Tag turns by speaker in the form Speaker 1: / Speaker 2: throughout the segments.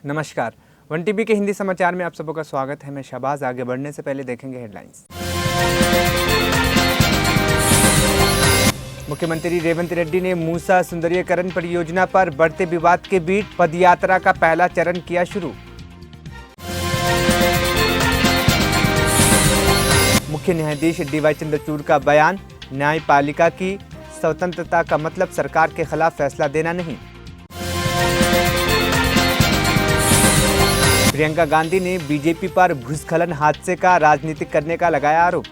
Speaker 1: नमस्कार, one TV के हिंदी समाचार में आप सबका स्वागत है। मैं शहबाज। आगे बढ़ने से पहले देखेंगे हेडलाइंस। मुख्यमंत्री रेवंत रेड्डी ने मूसा सुंदरीकरण परियोजना पर बढ़ते विवाद के बीच पदयात्रा का पहला चरण किया शुरू। मुख्य न्यायाधीश डी.वाई. चंद्रचूड़ का बयान, न्यायपालिका की स्वतंत्रता का मतलब सरकार के खिलाफ फैसला देना नहीं। प्रियंका गांधी ने बीजेपी पर भूस्खलन हादसे का राजनीतिक करने का लगाया आरोप।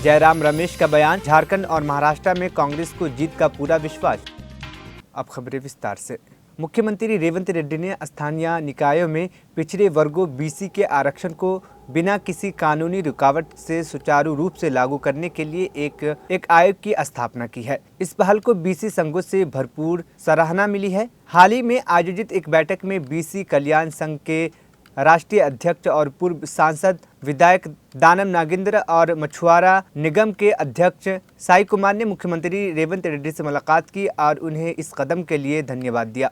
Speaker 1: जयराम रमेश का बयान, झारखंड और महाराष्ट्र में कांग्रेस को जीत का पूरा विश्वास। अब खबरें विस्तार से। मुख्यमंत्री रेवंत रेड्डी ने स्थानीय निकायों में पिछड़े वर्गों बीसी के आरक्षण को बिना किसी कानूनी रुकावट से सुचारू रूप से लागू करने के लिए एक आयोग की स्थापना की है। इस पहल को बीसी संघों से भरपूर सराहना मिली है। हाल ही में आयोजित एक बैठक में बीसी कल्याण संघ के राष्ट्रीय अध्यक्ष और पूर्व सांसद विधायक दानम नागेंद्र और मछुआरा निगम के अध्यक्ष साई कुमार ने मुख्यमंत्री रेवंत रेड्डी से मुलाकात की और उन्हें इस कदम के लिए धन्यवाद दिया।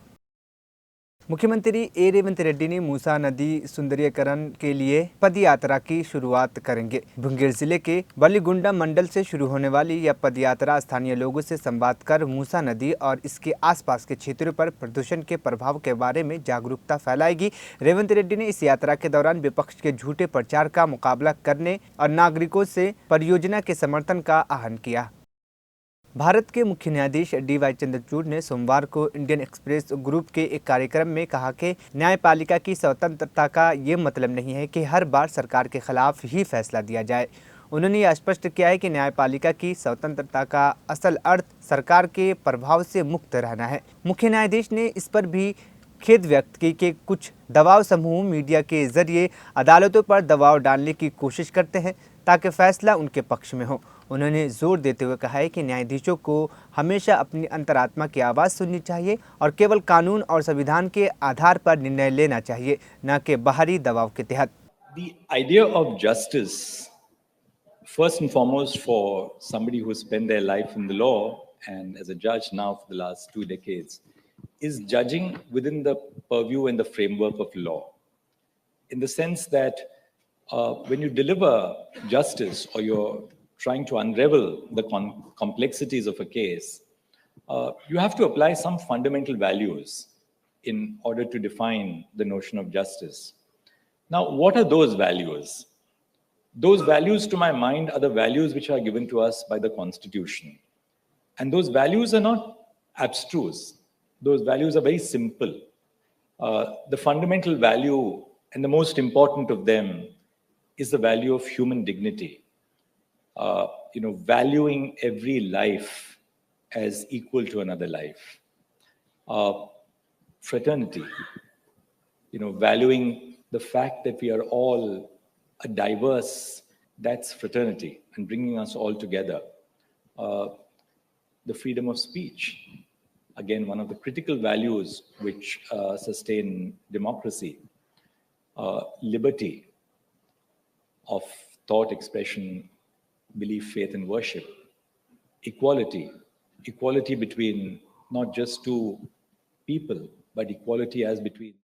Speaker 1: मुख्यमंत्री रेवंत रेड्डी ने मूसा नदी सुंदरीकरण के लिए पदयात्रा की शुरुआत करेंगे। मुंगेर जिले के बलीगुंडा मंडल से शुरू होने वाली यह पदयात्रा स्थानीय लोगों से संवाद कर मूसा नदी और इसके आसपास के क्षेत्रों पर प्रदूषण के प्रभाव के बारे में जागरूकता फैलाएगी। रेवंत रेड्डी ने इस यात्रा के दौरान विपक्ष के झूठे प्रचार का मुकाबला करने और नागरिकों से परियोजना के समर्थन का आह्वान किया। भारत के मुख्य न्यायाधीश डी.वाई. चंद्रचूड़ ने सोमवार को इंडियन एक्सप्रेस ग्रुप के एक कार्यक्रम में कहा कि न्यायपालिका की स्वतंत्रता का ये मतलब नहीं है कि हर बार सरकार के खिलाफ ही फैसला दिया जाए। उन्होंने यह स्पष्ट किया है कि न्यायपालिका की स्वतंत्रता का असल अर्थ सरकार के प्रभाव से मुक्त रहना है। मुख्य न्यायाधीश ने इस पर भी खेद व्यक्त की कि कुछ दबाव समूह मीडिया के जरिए अदालतों पर दबाव डालने की कोशिश करते हैं ताकि फैसला उनके पक्ष में हो। उन्होंने जोर देते हुए कहा है कि न्यायाधीशों को हमेशा अपनी अंतरात्मा की आवाज़ सुननी चाहिए और केवल कानून और संविधान के आधार पर निर्णय लेना चाहिए, न कि बाहरी दबाव के तहत।
Speaker 2: The idea of justice, first and foremost for somebody who spent their life in the law and as a judge now for the last 2 decades, is judging within the purview and the framework of law. In the sense that when you deliver justice or you're trying to unravel the complexities of a case, you have to apply some fundamental values in order to define the notion of justice. Now, what are those values? Those values, to my mind, are the values which are given to us by the Constitution. And those values are not abstruse. Those values are very simple. The fundamental value and the most important of them is the value of human dignity. Valuing every life as equal to another life. Fraternity, valuing the fact that we are all a diverse, that's fraternity, and bringing us all together. The freedom of speech, again, one of the critical values which sustain democracy. Liberty of thought expression, belief, faith, and worship. Equality between not just two people, but equality as between.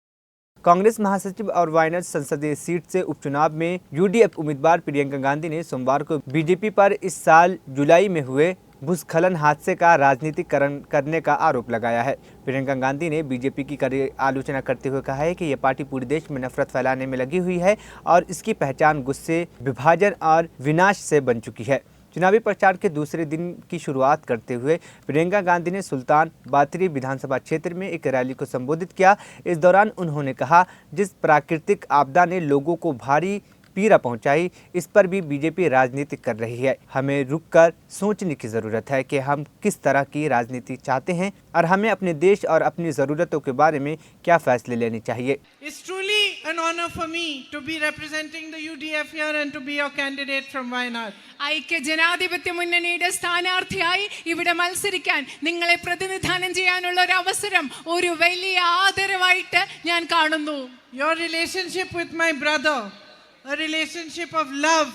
Speaker 1: Congress महासचिव और वायनाड संसदीय seat से उपचुनाव में UDF उम्मीदवार प्रियंका गांधी ने सोमवार को बीजेपी पर इस साल जुलाई में हुए भूस्खलन हादसे का राजनीतिकरण करने का आरोप लगाया है। प्रियंका गांधी ने बीजेपी की कड़ी आलोचना करते हुए कहा है कि यह पार्टी पूरे देश में नफरत फैलाने में लगी हुई है और इसकी पहचान गुस्से, विभाजन और विनाश से बन चुकी है। चुनावी प्रचार के दूसरे दिन की शुरुआत करते हुए प्रियंका गांधी ने सुल्तान बातरी विधानसभा क्षेत्र में एक रैली को संबोधित किया। इस दौरान उन्होंने कहा, जिस प्राकृतिक आपदा ने लोगों को भारी पीड़ा पहुंचाई, इस पर भी बीजेपी राजनीति कर रही है। हमें रुककर सोचने की जरूरत है कि हम किस तरह की राजनीति चाहते हैं और हमें अपने देश और अपनी जरूरतों के बारे में क्या फैसले लेने चाहिए।
Speaker 3: It's truly an honor for me to be representing the UDF here and to be your candidate from Wayanad.
Speaker 4: ഐക്യ ജനാധിപത്യ മുന്നണിയുടെ സ്ഥാനാർത്ഥിയായി ഇവിടെ മത്സരിക്കാൻ നിങ്ങളെ പ്രതിനിധാനം ചെയ്യാനുള്ള ഒരു അവസരം ഒരു വലിയ ആദരവായിട്ട് ഞാൻ കാണുന്നു.
Speaker 3: Your relationship with my brother, a relationship of love,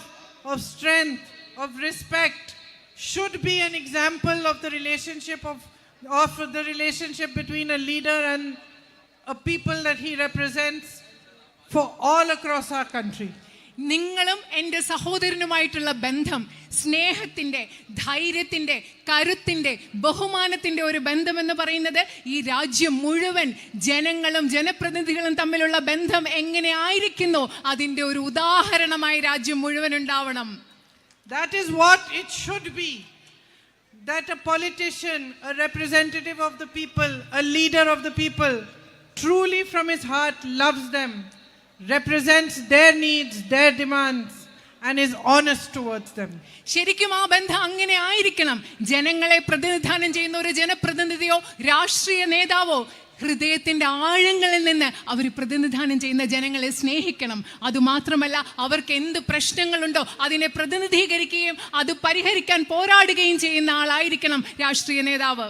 Speaker 3: of strength, of respect, should be an example of the relationship of of the relationship between a leader and a people that he represents for all across our country.
Speaker 4: നിങ്ങളും എൻ്റെ സഹോദരനുമായിട്ടുള്ള ബന്ധം സ്നേഹത്തിൻ്റെ, ധൈര്യത്തിൻ്റെ, കരുത്തിൻ്റെ, ബഹുമാനത്തിൻ്റെ ഒരു ബന്ധമെന്ന് പറയുന്നത് ഈ രാജ്യം മുഴുവൻ ജനങ്ങളും ജനപ്രതിനിധികളും തമ്മിലുള്ള ബന്ധം എങ്ങനെ ആയിരിക്കുന്നു അതിൻ്റെ ഒരു ഉദാഹരണമായി രാജ്യം മുഴുവൻ ഉണ്ടാവണം.
Speaker 3: That is what it should be. That a politician, a representative of the people, a leader of the people, truly from his heart loves them, represents their needs, their demands, and is honest towards them.
Speaker 4: ശരിക്കും ആ ബന്ധം അങ്ങനെ ആയിരിക്കണം. ജനങ്ങളെ പ്രതിനിധാനം ചെയ്യുന്ന ഒരു ജനപ്രതിനിധിയോ രാഷ്ട്രീയ നേതാവോ ഹൃദയത്തിൻ്റെ ആഴങ്ങളിൽ നിന്ന് അവർ പ്രതിനിധാനം ചെയ്യുന്ന ജനങ്ങളെ സ്നേഹിക്കണം. അതുമാത്രമല്ല, അവർക്ക് എന്ത് പ്രശ്നങ്ങളുണ്ടോ അതിനെ പ്രതിനിധീകരിക്കുകയും അത് പരിഹരിക്കാൻ പോരാടുകയും ചെയ്യുന്ന ആളായിരിക്കണം രാഷ്ട്രീയ നേതാവ്.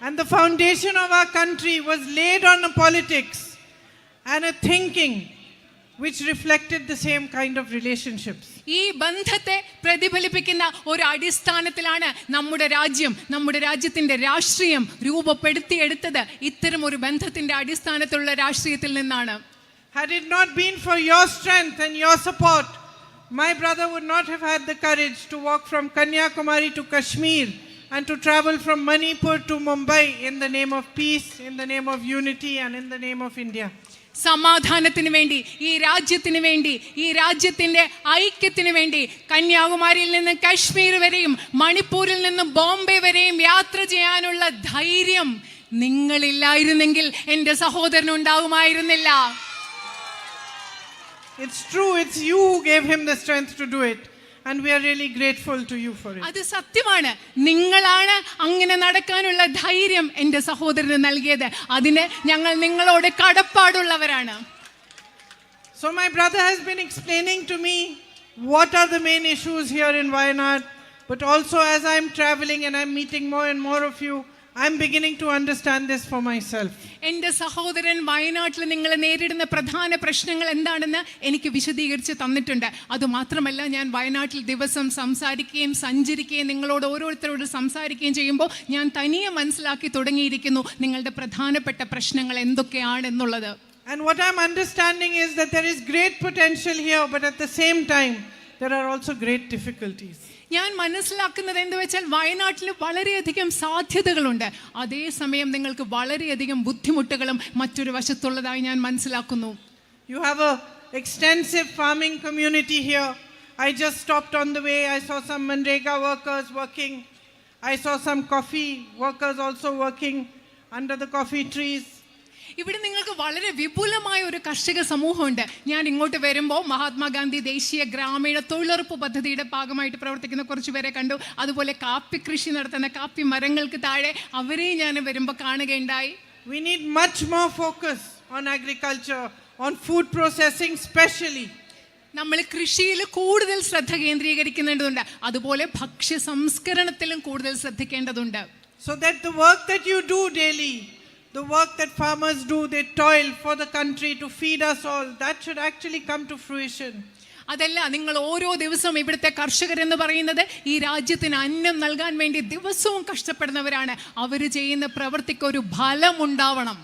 Speaker 3: And the foundation of our country was laid on a politics and a thinking which reflected the same kind of relationships.
Speaker 4: ഈ ബന്ധത്തെ പ്രതിഫലിപ്പിക്കുന്ന ഒരു അടിസ്ഥാനത്തിലാണ് നമ്മുടെ രാജ്യം, നമ്മുടെ രാജ്യത്തിന്റെ രാഷ്ട്രീയം രൂപപ്പെടുത്തിയെടുത്തത്. ഇത്തരം ഒരു ബന്ധത്തിന്റെ അടിസ്ഥാനത്തിലുള്ള രാഷ്ട്രീയത്തിൽ നിന്നാണ്.
Speaker 3: Had it not been for your strength and your support, my brother would not have had the courage to walk from Kanyakumari to Kashmir and to travel from Manipur to Mumbai in the name of peace, in the name of unity, and in the name of India.
Speaker 4: സമാധാനത്തിന് വേണ്ടി, ഈ രാജ്യത്തിന് വേണ്ടി, ഈ രാജ്യത്തിന്റെ ഐക്യത്തിന് വേണ്ടി കന്യാകുമാരിയിൽ നിന്ന് കാശ്മീർ വരെയും മണിപ്പൂരിൽ നിന്ന് ബോംബെ വരെയും യാത്ര ചെയ്യാനുള്ള ധൈര്യം നിങ്ങളില്ലായിരുന്നെങ്കിൽ എൻ്റെ സഹോദരൻ ഉണ്ടാവുമായിരുന്നില്ല.
Speaker 3: It's true, it's you who gave him the strength to do it, and we are really grateful to you for it.
Speaker 4: അത് സത്യമാണ്. നിങ്ങളാണ് അങ്ങനെ നടക്കാനുള്ള ധൈര്യം എൻ്റെ സഹോദരന് നൽകിയത്. അതിന് ഞങ്ങൾ നിങ്ങളോട് കടപ്പാടുള്ളവരാണ്.
Speaker 3: So my brother has been explaining to me what are the main issues here in Wayanad, but also as I'm traveling and I'm meeting more and more of you, I'm beginning to understand this for myself.
Speaker 4: എൻ്റെ സഹോദരൻ വയനാട്ടിൽ നിങ്ങൾ നേരിടുന്ന പ്രധാന പ്രശ്നങ്ങൾ എന്താണെന്ന് എനിക്ക് വിശദീകരിച്ച് തന്നിട്ടുണ്ട്. അതുമാത്രമല്ല, ഞാൻ വയനാട്ടിൽ ദിവസം സംസാരിക്കുകയും സഞ്ചരിക്കുകയും നിങ്ങളോട് ഓരോരുത്തരോട് സംസാരിക്കുകയും ചെയ്യുമ്പോൾ ഞാൻ തനിയെ മനസ്സിലാക്കി തുടങ്ങിയിരിക്കുന്നു നിങ്ങളുടെ പ്രധാനപ്പെട്ട പ്രശ്നങ്ങൾ എന്തൊക്കെയാണെന്നുള്ളത്.
Speaker 3: And what I'm understanding is that there is great potential here, but at the same time there are also great difficulties.
Speaker 4: ഞാൻ മനസ്സിലാക്കുന്നത് എന്ന് വെച്ചാൽ വയനാട്ടിൽ വളരെയധികം സാധ്യതകളുണ്ട്, അതേസമയം നിങ്ങൾക്ക് വളരെയധികം ബുദ്ധിമുട്ടുകളും മറ്റൊരു വശത്തുള്ളതായി ഞാൻ മനസ്സിലാക്കുന്നു.
Speaker 3: You have a extensive farming community here. I just stopped on the way. I saw some Manrega workers working. I saw some coffee workers also working under the coffee trees.
Speaker 4: ഇവിടെ നിങ്ങൾക്ക് വളരെ വിപുലമായ ഒരു കർഷക സമൂഹമുണ്ട്. ഞാൻ ഇങ്ങോട്ട് വരുമ്പോൾ മഹാത്മാഗാന്ധി ദേശീയ ഗ്രാമീണ തൊഴിലുറപ്പ് പദ്ധതിയുടെ ഭാഗമായിട്ട് പ്രവർത്തിക്കുന്ന കുറച്ച് പേരെ കണ്ടു. അതുപോലെ കാപ്പി കൃഷി നടത്തുന്ന കാപ്പി മരങ്ങൾക്ക് താഴെ അവരെ ഞാൻ വരുമ്പോൾ കാണുകയുണ്ടായി.
Speaker 3: We need much more focus on agriculture, on food processing especially.
Speaker 4: നമ്മൾ കൃഷിയിൽ കൂടുതൽ ശ്രദ്ധ കേന്ദ്രീകരിക്കേണ്ടതുണ്ട്. അതുപോലെ ഭക്ഷ്യ സംസ്കരണത്തിലും കൂടുതൽ ശ്രദ്ധിക്കേണ്ടതുണ്ട്.
Speaker 3: So that the work that you do daily, the work that farmers do, they toil for the country to feed us all, that should actually come to fruition.
Speaker 4: അതല്ല, നിങ്ങൾ ഓരോ ദിവസവും ഇവിടുത്തെ കർഷകരെന്ന് പറയുന്നത് ഈ രാജ്യത്തിന് അന്നം നൽകാൻ വേണ്ടി ദിവസവും കഷ്ടപ്പെടുന്നവരാണ്. അവർ ചെയ്യുന്ന പ്രവൃത്തിക്ക് ഒരു ഫലം ഉണ്ടാവണം.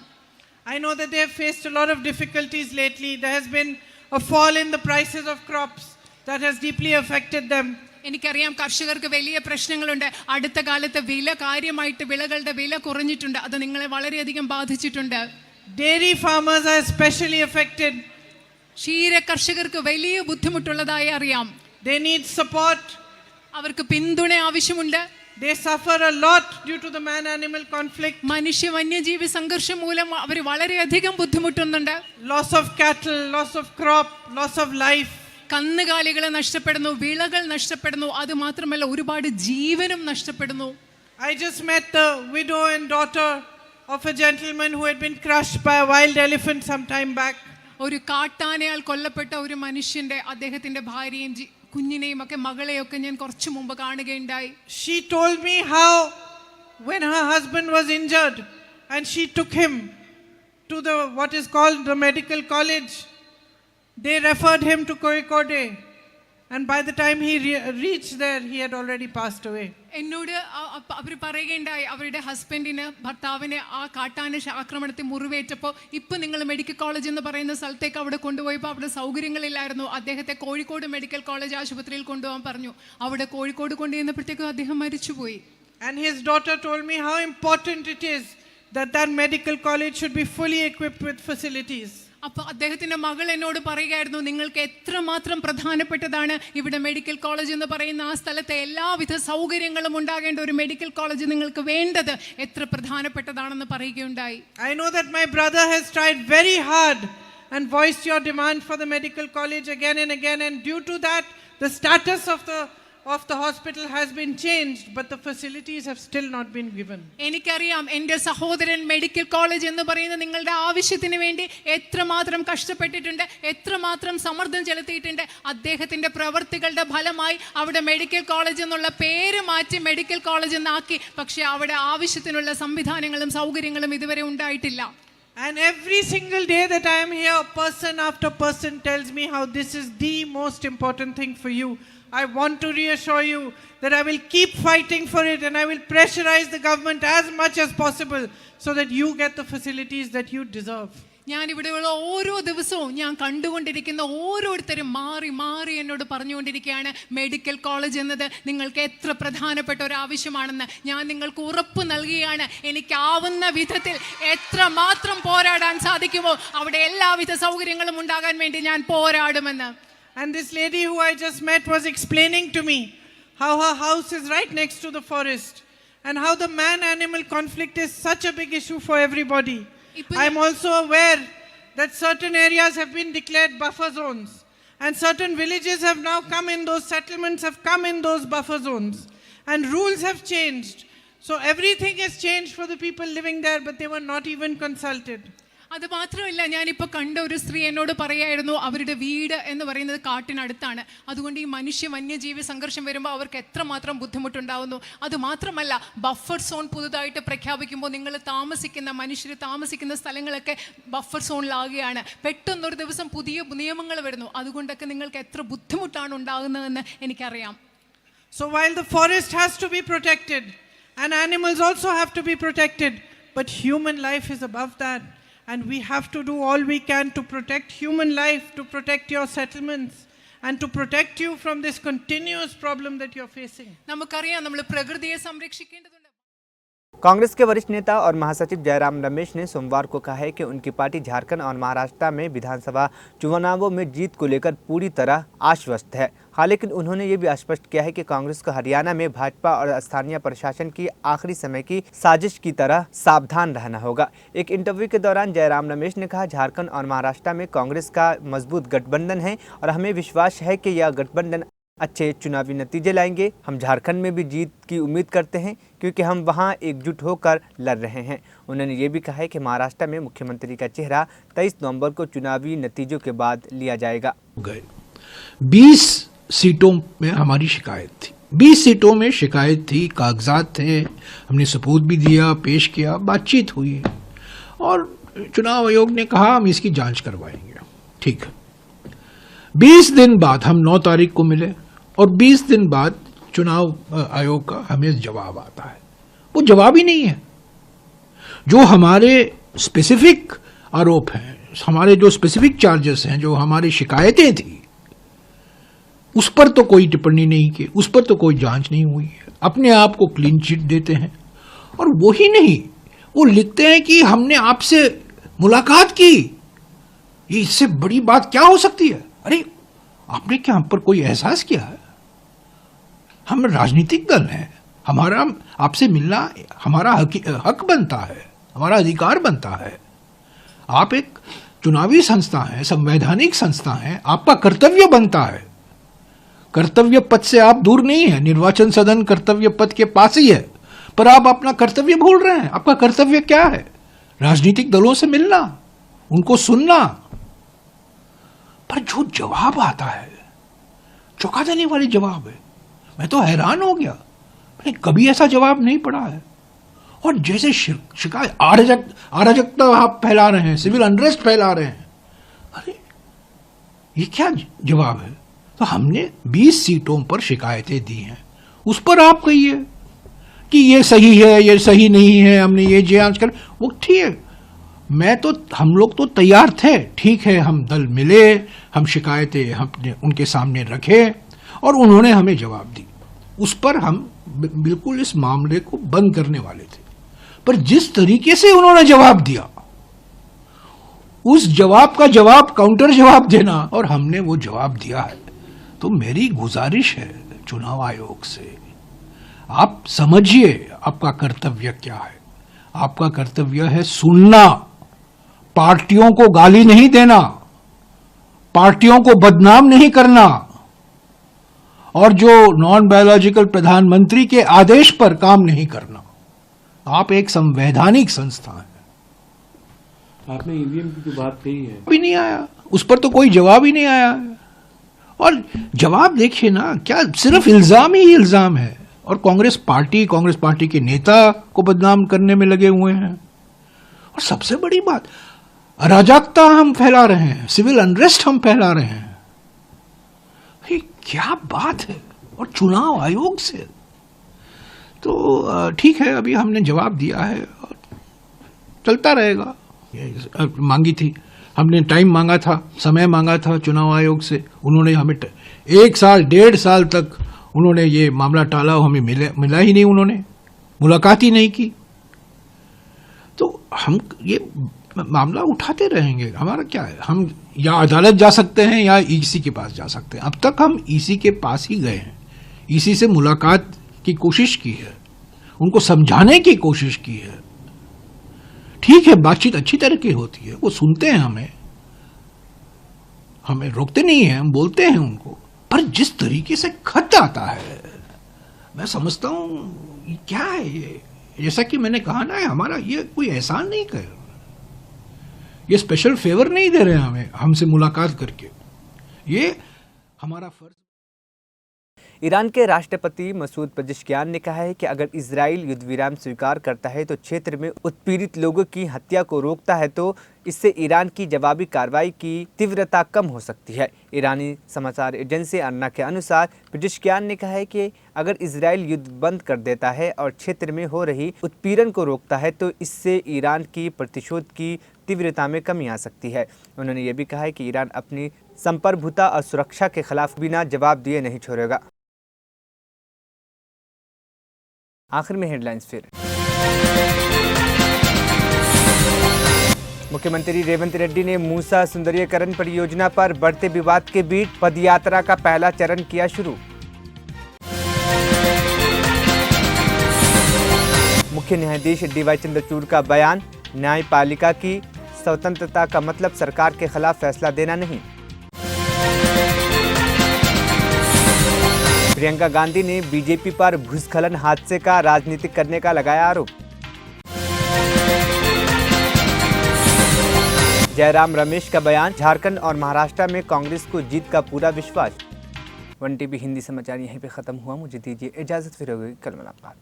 Speaker 3: I know that they have faced a lot of difficulties lately. There has been a fall in the prices of crops that has deeply affected them.
Speaker 4: എനിക്കറിയാം കർഷകർക്ക് വലിയ പ്രശ്നങ്ങളുണ്ട്. അടുത്ത കാലത്ത് കാര്യമായിട്ട് വിളകളുടെ വില കുറഞ്ഞിട്ടുണ്ട്. അത് നിങ്ങളെ വളരെയധികം ബാധിച്ചിട്ടുണ്ട്.
Speaker 3: Dairy farmers are especially affected.
Speaker 4: ക്ഷീര കർഷകർക്ക് വലിയ ബുദ്ധിമുട്ടുള്ളതായി അറിയാം.
Speaker 3: They need support.
Speaker 4: അവർക്ക് പിന്തുണ ആവശ്യമുണ്ട്.
Speaker 3: They suffer a lot due to the man-animal conflict.
Speaker 4: മനുഷ്യ വന്യജീവി സംഘർഷം മൂലം അവർ വളരെയധികം ബുദ്ധിമുട്ടുന്നുണ്ട്.
Speaker 3: Loss of cattle, loss of crop, loss of life.
Speaker 4: കന്നുകാലികൾ നഷ്ടപ്പെടുന്നു, വിളകൾ നഷ്ടപ്പെടുന്നു, അത് മാത്രമല്ല ഒരുപാട് ജീവനും നഷ്ടപ്പെടുന്നു.
Speaker 3: I just met the widow and daughter of a gentleman who had been crushed by a wild elephant some time back.
Speaker 4: ഒരു കാട്ടാനയാൽ കൊല്ലപ്പെട്ട ഒരു മനുഷ്യന്റെ അദ്ദേഹത്തിന്റെ ഭാര്യയും കുഞ്ഞിനെയും ഒക്കെ മകളെയൊക്കെ ഞാൻ കുറച്ചു മുമ്പ് കാണുകയുണ്ടായി.
Speaker 3: She told me how when her husband was injured and she took him to the what is called the medical college, they referred him to Kozhikode. And by the time he reached there, he had already passed away.
Speaker 4: എന്നോട് അവർ പറയുകയുണ്ടായി, അവരുടെ ഹസ്ബൻഡിന്, ഭർത്താവിന് ആ കാട്ടാന ആക്രമണത്തിൽ മുറിവേറ്റപ്പോൾ ഇപ്പം നിങ്ങൾ മെഡിക്കൽ കോളേജ് എന്ന് പറയുന്ന സ്ഥലത്തേക്ക് അവിടെ കൊണ്ടുപോയപ്പോൾ അവിടെ സൗകര്യങ്ങളില്ലായിരുന്നു. അദ്ദേഹത്തെ കോഴിക്കോട് മെഡിക്കൽ കോളേജ് ആശുപത്രിയിൽ കൊണ്ടുപോകാൻ പറഞ്ഞു. അവിടെ കോഴിക്കോട് കൊണ്ടുചെന്നപ്പോഴത്തേക്കും അദ്ദേഹം മരിച്ചുപോയി.
Speaker 3: And his daughter told me how important it is that that medical college should be fully equipped with facilities.
Speaker 4: അപ്പോൾ അദ്ദേഹത്തിന്റെ മകൾ എന്നോട് പറയുകയായിരുന്നു, നിങ്ങൾക്ക് എത്രമാത്രം പ്രധാനപ്പെട്ടതാണ് ഇവിടെ മെഡിക്കൽ കോളേജ് എന്ന് പറയുന്ന ആ സ്ഥലത്തെ എല്ലാവിധ സൗകര്യങ്ങളും ഉണ്ടാകേണ്ട ഒരു മെഡിക്കൽ കോളേജ് നിങ്ങൾക്ക് വേണ്ടത് എത്ര പ്രധാനപ്പെട്ടതാണെന്ന് പറയുകയുണ്ടായി.
Speaker 3: I know that my brother has tried very hard and voiced your demand for the medical college again and again, and due to that the status of the hospital has been changed, but the facilities have still not been given.
Speaker 4: എനിക്കറിയാം എൻ്റെ സഹോദരൻ medical college എന്ന് പറയുന്ന നിങ്ങളുടെ ആവശ്യത്തിന് വേണ്ടി എത്രമാത്രം കഷ്ടപ്പെട്ടിട്ടുണ്ട്, എത്രമാത്രം സമ്മർദ്ദം ചെലുത്തിയിട്ടുണ്ട്. അദ്ദേഹത്തിന്റെ പ്രവർത്തികളുടെ ഫലമായി അവിടെ മെഡിക്കൽ കോളേജ് എന്നുള്ള പേര് മാറ്റി മെഡിക്കൽ കോളേജ് എന്നാക്കി. പക്ഷേ അവിടെ ആവശ്യത്തിനുള്ള സംവിധാനങ്ങളും സൗകര്യങ്ങളും ഇതുവരെ ഉണ്ടായിട്ടില്ല.
Speaker 3: And every single day that I am here, person after person tells me how this is the most important thing for you. I want to reassure you that I will keep fighting for it, and I will pressurize the government as much as possible so that you get the facilities that you deserve.
Speaker 4: ഞാൻ ഇവിടെയുള്ള ഓരോ ദിവസവും ഞാൻ കണ്ടുകൊണ്ടിരിക്കുന്ന ഓരോരുത്തരും മാറി മാറി എന്നോട് പറഞ്ഞുകൊണ്ടിരിക്കുകയാണ്, മെഡിക്കൽ കോളേജ് എന്നത് നിങ്ങൾക്ക് എത്ര പ്രധാനപ്പെട്ട ഒരു ആവശ്യമാണെന്ന്. ഞാൻ നിങ്ങൾക്ക് ഉറപ്പ് നൽകുകയാണ്, എനിക്കാവുന്ന വിധത്തിൽ എത്രമാത്രം പോരാടാൻ സാധിക്കുമോ അവിടെ എല്ലാവിധ സൗകര്യങ്ങളും ഉണ്ടാകാൻ വേണ്ടി ഞാൻ പോരാടുമെന്ന്.
Speaker 3: And this lady who I just met was explaining to me how her house is right next to the forest and how the man-animal conflict is such a big issue for everybody. I am also aware that certain areas have been declared buffer zones, and certain villages have now come in, those settlements have come in those buffer zones, and rules have changed. So everything has changed for the people living there, but they were not even consulted.
Speaker 4: അത് മാത്രമല്ല, ഞാനിപ്പോൾ കണ്ട ഒരു സ്ത്രീ എന്നോട് പറയായിരുന്നു, അവരുടെ വീട് എന്ന് പറയുന്നത് കാട്ടിനടുത്താണ്. അതുകൊണ്ട് ഈ മനുഷ്യ വന്യജീവി സംഘർഷം വരുമ്പോൾ അവർക്ക് എത്രമാത്രം ബുദ്ധിമുട്ടുണ്ടാകുന്നു. അതുമാത്രമല്ല, ബഫർ സോൺ പുതുതായിട്ട് പ്രഖ്യാപിക്കുമ്പോൾ നിങ്ങൾ മനുഷ്യർ താമസിക്കുന്ന സ്ഥലങ്ങളൊക്കെ ബഫർ സോണിലാകുകയാണ്. പെട്ടെന്നൊരു ദിവസം പുതിയ നിയമങ്ങൾ വരുന്നു. അതുകൊണ്ടൊക്കെ നിങ്ങൾക്ക് എത്ര ബുദ്ധിമുട്ടാണ് ഉണ്ടാകുന്നതെന്ന് എനിക്കറിയാം.
Speaker 3: So while the forest has to be protected and animals also have to be protected, but human life is above that. And we have to do all we can to protect human life, to protect your settlements, and to protect you from this continuous problem that you're facing.
Speaker 4: നമുക്കറിയാം, നമ്മൾ പ്രകൃതിയെ സംരക്ഷിക്കേണ്ടതുണ്ട്.
Speaker 1: कांग्रेस के वरिष्ठ नेता और महासचिव जयराम रमेश ने सोमवार को कहा है कि उनकी पार्टी झारखंड और महाराष्ट्र में विधानसभा चुनावों में जीत को लेकर पूरी तरह आश्वस्त है। हालांकि उन्होंने ये भी स्पष्ट किया है कि कांग्रेस को हरियाणा में भाजपा और स्थानीय प्रशासन की आखिरी समय की साजिश की तरह सावधान रहना होगा। एक इंटरव्यू के दौरान जयराम रमेश ने कहा, झारखंड और महाराष्ट्र में कांग्रेस का मजबूत गठबंधन है और हमें विश्वास है कि यह गठबंधन अच्छे चुनावी नतीजे लाएंगे। हम झारखंड में भी जीत की उम्मीद करते हैं क्योंकि हम वहां एकजुट होकर लड़ रहे हैं। उन्होंने ये भी कहा है कि महाराष्ट्र में मुख्यमंत्री का चेहरा 23 नवंबर को चुनावी नतीजों के बाद लिया जाएगा।
Speaker 5: 20 सीटों में हमारी शिकायत थी, 20 सीटों में शिकायत थी, कागजात थे, हमने सबूत भी दिया, पेश किया, बातचीत हुई और चुनाव आयोग ने कहा हम इसकी जांच करवाएंगे। ठीक है, 20 दिन बाद हम 9 तारीख को मिले और 20 दिन बाद चुनाव आयोग का हमें जवाब आता है। वो जवाब ही नहीं है। जो हमारे स्पेसिफिक आरोप हैं, हमारे जो स्पेसिफिक चार्जेस हैं, जो हमारी शिकायतें थी, उस पर तो कोई टिप्पणी नहीं की, उस पर तो कोई जांच नहीं हुई है। अपने आप को क्लीन चिट देते हैं और वो ही नहीं, वो लिखते हैं कि हमने आपसे मुलाकात की। ये इससे बड़ी बात क्या हो सकती है? अरे आपने क्या हम पर कोई एहसास किया है? हम राजनीतिक दल हैं, हमारा आपसे मिलना हमारा हक बनता है, हमारा अधिकार बनता है। आप एक चुनावी संस्था है, संवैधानिक संस्था है, आपका कर्तव्य बनता है। कर्तव्य पथ से आप दूर नहीं है, निर्वाचन सदन कर्तव्य पथ के पास ही है, पर आप अपना कर्तव्य भूल रहे हैं। आपका कर्तव्य क्या है? राजनीतिक दलों से मिलना, उनको सुनना। पर जो जवाब आता है, चौंका देने वाले जवाब है। मैं तो हैरान हो गया, मैंने कभी ऐसा जवाब नहीं पढ़ा है। और जैसे शिकायत अराजकता आप फैला रहे हैं, सिविल अनरेस्ट फैला रहे हैं। अरे ये क्या जवाब है? तो हमने 20 सीटों पर शिकायतें दी हैं, उस पर आप कहिए कि ये सही है, ये सही नहीं है, हमने ये जांच कर, वो ठीक है, हम लोग तो तैयार थे, ठीक है, हम दल मिले, हम शिकायतें हमने उनके सामने रखे और उन्होंने हमें जवाब दी, उस पर हम बिल्कुल इस मामले को बंद करने वाले थे। पर जिस तरीके से उन्होंने जवाब दिया, उस जवाब का जवाब काउंटर जवाब देना, और हमने वो जवाब दिया है, तो मेरी गुजारिश है चुनाव आयोग से, आप समझिए आपका कर्तव्य क्या है। आपका कर्तव्य है सुनना, पार्टियों को गाली नहीं देना, पार्टियों को बदनाम नहीं करना, और जो नॉन बायोलॉजिकल प्रधानमंत्री के आदेश पर काम नहीं करना। आप एक संवैधानिक संस्था है।
Speaker 6: आपने ईवीएम की जो बात कही है,
Speaker 5: भी नहीं आया, उस पर तो कोई जवाब ही नहीं आया है। और जवाब देखिए ना, क्या सिर्फ इल्जाम ही इल्जाम है, और कांग्रेस पार्टी के नेता को बदनाम करने में लगे हुए हैं। और सबसे बड़ी बात, अराजकता हम फैला रहे हैं, सिविल अनरेस्ट हम फैला रहे हैं। ये क्या बात है, और चुनाव आयोग से। तो ठीक है, अभी हमने जवाब दिया है और चलता रहेगा। मांगी थी हमने, टाइम मांगा था, समय मांगा था चुनाव आयोग से, उन्होंने हमें 1 साल 1.5 साल तक उन्होंने ये मामला टाला, हमें मिला ही नहीं, उन्होंने मुलाकात ही नहीं की। तो हम ये मामला उठाते रहेंगे। हमारा क्या है, हम या अदालत जा सकते हैं या ईसी के पास जा सकते हैं। अब तक हम ईसी के पास ही गए हैं, ईसी से मुलाकात की कोशिश की है, उनको समझाने की कोशिश की है। ठीक है, बातचीत अच्छी तरह की होती है, वो सुनते हैं हमें रोकते नहीं है, हम बोलते हैं उनको। पर जिस तरीके से खत आता है, मैं समझता हूं क्या है ये। जैसा कि मैंने कहा ना, हमारा ये कोई एहसान नहीं कर, ये स्पेशल फेवर नहीं दे रहे हैं हमें, हमसे मुलाकात करके, ये हमारा फर्ज।
Speaker 1: ईरान के राष्ट्रपति मसूद पेजेश्कियान ने कहा है कि अगर इजराइल युद्ध विराम स्वीकार करता है तो क्षेत्र में उत्पीड़ित लोगों की हत्या को रोकता है तो इससे ईरान की जवाबी कार्रवाई की तीव्रता कम हो सकती है। ईरानी समाचार एजेंसी अर्ना के अनुसार पेजेश्कियान ने कहा है कि अगर इजराइल युद्ध बंद कर देता है और क्षेत्र में हो रही उत्पीड़न को रोकता है तो इससे ईरान की प्रतिशोध की तीव्रता में कमी आ सकती है। उन्होंने ये भी कहा है कि ईरान अपनी संप्रभुता और सुरक्षा के खिलाफ बिना जवाब दिए नहीं छोड़ेगा। आखिर में हेडलाइंस फिर। मुख्यमंत्री रेवंत रेड्डी ने मूसा सुंदरीकरण परियोजना पर बढ़ते विवाद के बीच पदयात्रा का पहला चरण किया शुरू। मुख्य न्यायाधीश DY चंद्रचूड़ का बयान, न्यायपालिका की स्वतंत्रता का मतलब सरकार के खिलाफ फैसला देना नहीं। प्रियंका गांधी ने बीजेपी पर भूस्खलन हादसे का राजनीतिक करने का लगाया आरोप। जयराम रमेश का बयान, झारखंड और महाराष्ट्र में कांग्रेस को जीत का पूरा विश्वास। 1 TV हिंदी समाचार यहीं पे खत्म हुआ। मुझे दीजिए इजाजत, फिर होगी कल मुलाकात।